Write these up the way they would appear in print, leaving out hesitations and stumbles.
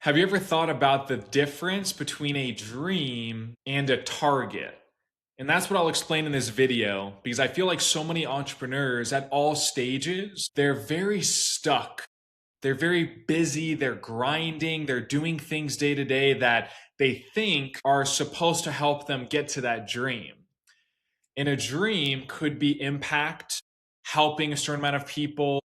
Have you ever thought about the difference between a dream and a target? And that's what I'll explain in this video because I feel like so many entrepreneurs at all stages, they're very stuck. They're very busy, they're grinding, they're doing things day to day that they think are supposed to help them get to that dream. And a dream could be impact, helping a certain amount of people,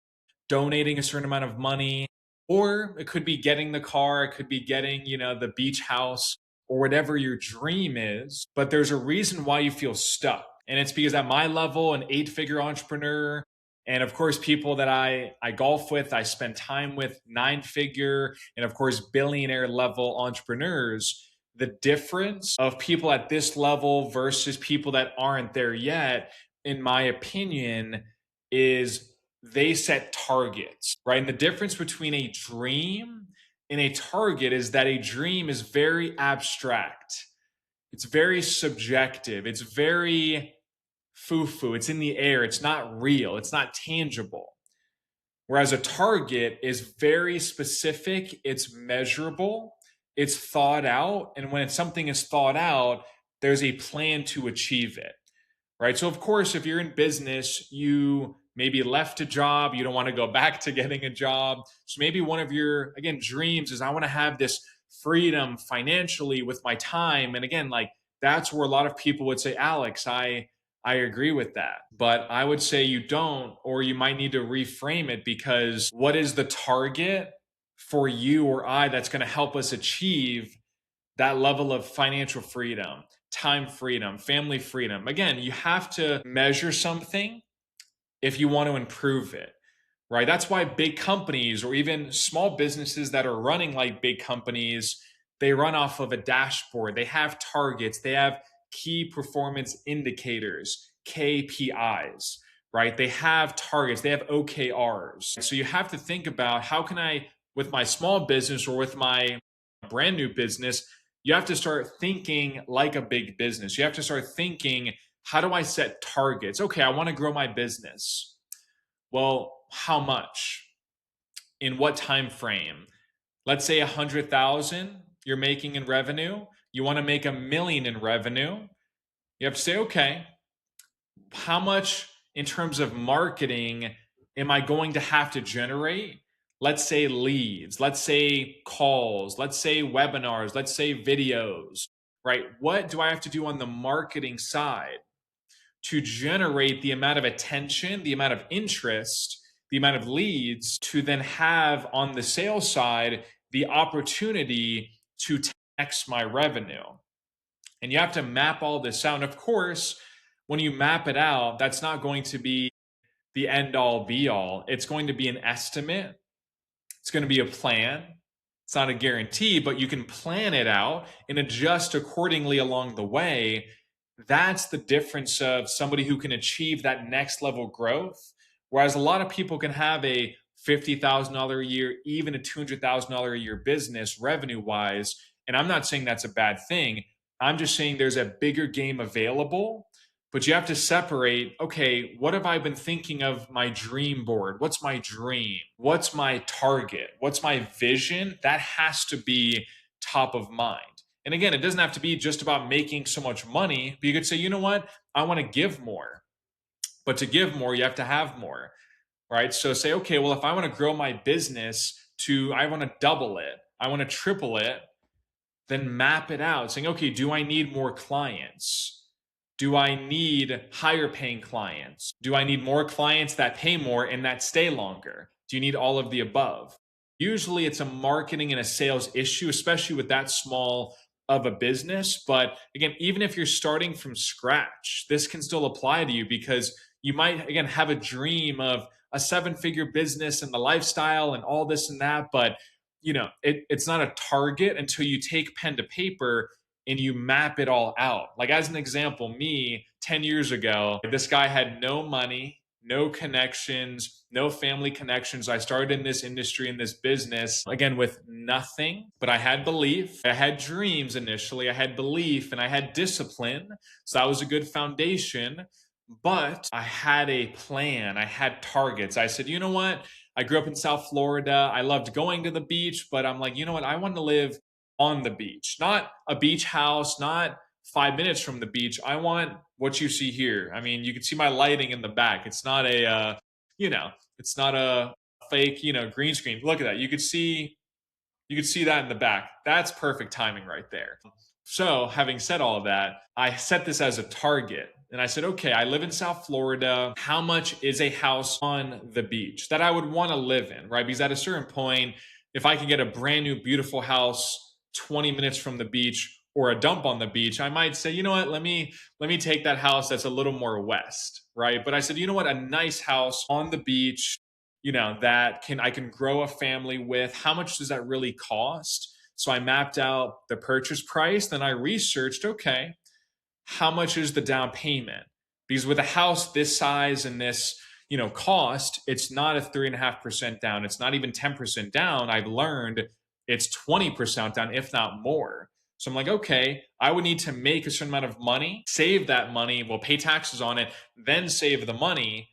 donating a certain amount of money, or it could be getting the car, it could be getting, the beach house or whatever your dream is. But there's a reason why you feel stuck. And it's because at my level, an 8-figure entrepreneur, and of course, people that I golf with, I spend time with 9-figure, and of course, billionaire level entrepreneurs. The difference of people at this level versus people that aren't there yet, in my opinion, is they set targets, right? And the difference between a dream and a target is that a dream is very abstract. It's very subjective. It's very foo-foo. It's in the air. It's not real. It's not tangible. Whereas a target is very specific. It's measurable. It's thought out. And when something is thought out, there's a plan to achieve it, right? So of course, if you're in business, you maybe left a job, you don't want to go back to getting a job. So maybe one of your, again, dreams is I want to have this freedom financially with my time. And again, like that's where a lot of people would say, Alex, I agree with that. But I would say you don't, or you might need to reframe it because what is the target for you or I that's going to help us achieve that level of financial freedom, time freedom, family freedom? Again, you have to measure something if you want to improve it, right? That's why big companies or even small businesses that are running like big companies, they run off of a dashboard. They have targets. They have key performance indicators, KPIs, right? They have targets. They have OKRs. So you have to think about how can I, with my small business or with my brand new business, you have to start thinking like a big business. You have to start thinking, how do I set targets? Okay, I want to grow my business. Well, how much? In what time frame? Let's say 100,000 you're making in revenue. You want to make 1 million in revenue. You have to say, okay, how much in terms of marketing am I going to have to generate? Let's say leads, let's say calls, let's say webinars, let's say videos, right? What do I have to do on the marketing side to generate the amount of attention, the amount of interest, the amount of leads to then have on the sales side the opportunity to 10x my revenue? And you have to map all this out. And of course, when you map it out, that's not going to be the end all be all. It's going to be an estimate. It's going to be a plan. It's not a guarantee, but you can plan it out and adjust accordingly along the way. That's the difference of somebody who can achieve that next level growth. Whereas a lot of people can have a $50,000 a year, even a $200,000 a year business revenue wise. And I'm not saying that's a bad thing. I'm just saying there's a bigger game available, but you have to separate, okay, what have I been thinking of my dream board? What's my dream? What's my target? What's my vision? That has to be top of mind. And again, it doesn't have to be just about making so much money, but you could say, you know what? I want to give more. But to give more, you have to have more, right? So say, okay, well, if I want to grow my business I want to double it, I want to triple it, then map it out saying, okay, do I need more clients? Do I need higher paying clients? Do I need more clients that pay more and that stay longer? Do you need all of the above? Usually it's a marketing and a sales issue, especially with that small of a business. But again, even if you're starting from scratch, this can still apply to you because you might, again, have a dream of a 7-figure business and the lifestyle and all this and that. But it's not a target until you take pen to paper and you map it all out. Like as an example, me 10 years ago, this guy had no money, no connections, no family connections. I started in this industry, in this business, again, with nothing, but I had belief. I had dreams initially. I had belief and I had discipline. So that was a good foundation. But I had a plan. I had targets. I said, you know what? I grew up in South Florida. I loved going to the beach, but I'm like, you know what? I want to live on the beach, not a beach house, not 5 minutes from the beach. I want what you see here. I mean, you can see my lighting in the back. It's not a, you know, it's not a fake, green screen. Look at that. You could see that in the back. That's perfect timing right there. So, having said all of that, I set this as a target. And I said, okay, I live in South Florida. How much is a house on the beach that I would want to live in, right? Because at a certain point, if I could get a brand new, beautiful house 20 minutes from the beach or a dump on the beach, I might say, you know what, let me take that house that's a little more west, right? But I said, you know what, a nice house on the beach, that I can grow a family with. How much does that really cost? So I mapped out the purchase price. Then I researched, okay, how much is the down payment? Because with a house this size and this, cost, it's not a 3.5% down. It's not even 10% down. I've learned it's 20% down, if not more. So I'm like, okay, I would need to make a certain amount of money, save that money, we'll pay taxes on it, then save the money.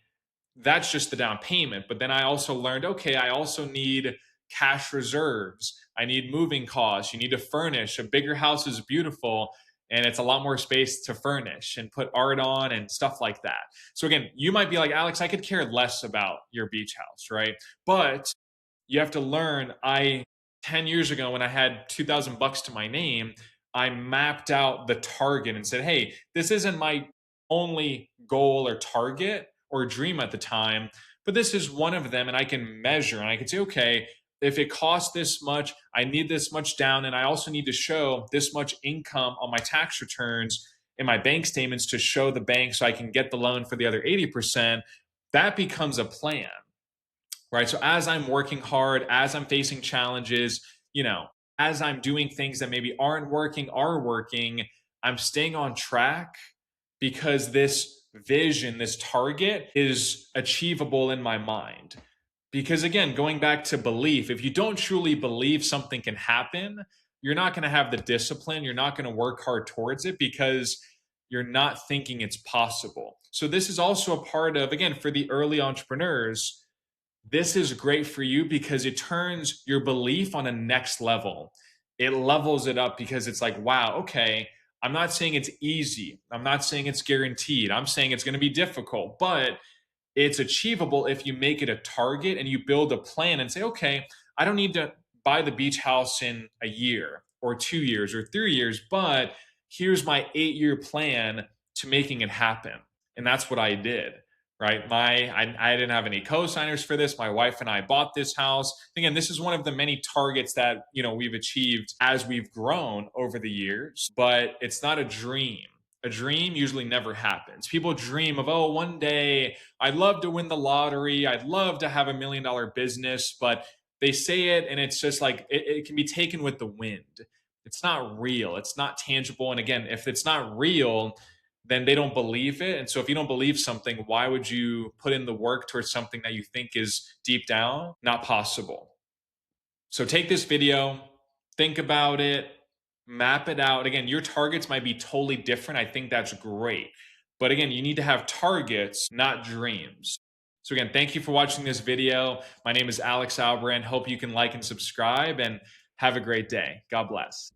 That's just the down payment. But then I also learned, okay, I also need cash reserves. I need moving costs. You need to furnish. A bigger house is beautiful and it's a lot more space to furnish and put art on and stuff like that. So again, you might be like, Alex, I could care less about your beach house, right? But you have to learn. 10 years ago, when I had 2,000 bucks to my name, I mapped out the target and said, hey, this isn't my only goal or target or dream at the time, but this is one of them. And I can measure and I can say, okay, if it costs this much, I need this much down. And I also need to show this much income on my tax returns and my bank statements to show the bank so I can get the loan for the other 80%. That becomes a plan, right? So as I'm working hard, as I'm facing challenges, as I'm doing things that maybe aren't working, are working, I'm staying on track because this vision, this target is achievable in my mind. Because again, going back to belief, if you don't truly believe something can happen, you're not going to have the discipline, you're not going to work hard towards it because you're not thinking it's possible. So this is also a part of, again, for the early entrepreneurs, this is great for you because it turns your belief on a next level. It levels it up because it's like, wow, okay, I'm not saying it's easy. I'm not saying it's guaranteed. I'm saying it's going to be difficult, but it's achievable if you make it a target and you build a plan and say, okay, I don't need to buy the beach house in a year or 2 years or 3 years, but here's my 8-year plan to making it happen. And that's what I did. Right. I didn't have any co-signers for this. My wife and I bought this house. Again, this is one of the many targets that, we've achieved as we've grown over the years, but it's not a dream. A dream usually never happens. People dream of, oh, one day I'd love to win the lottery. I'd love to have $1 million business, but they say it and it's just like it can be taken with the wind. It's not real. It's not tangible. And again, if it's not real, then they don't believe it. And so if you don't believe something, why would you put in the work towards something that you think is deep down not possible? So take this video, think about it, map it out. Again, your targets might be totally different. I think that's great. But again, you need to have targets, not dreams. So again, thank you for watching this video. My name is Alex Albrand. Hope you can like and subscribe and have a great day. God bless.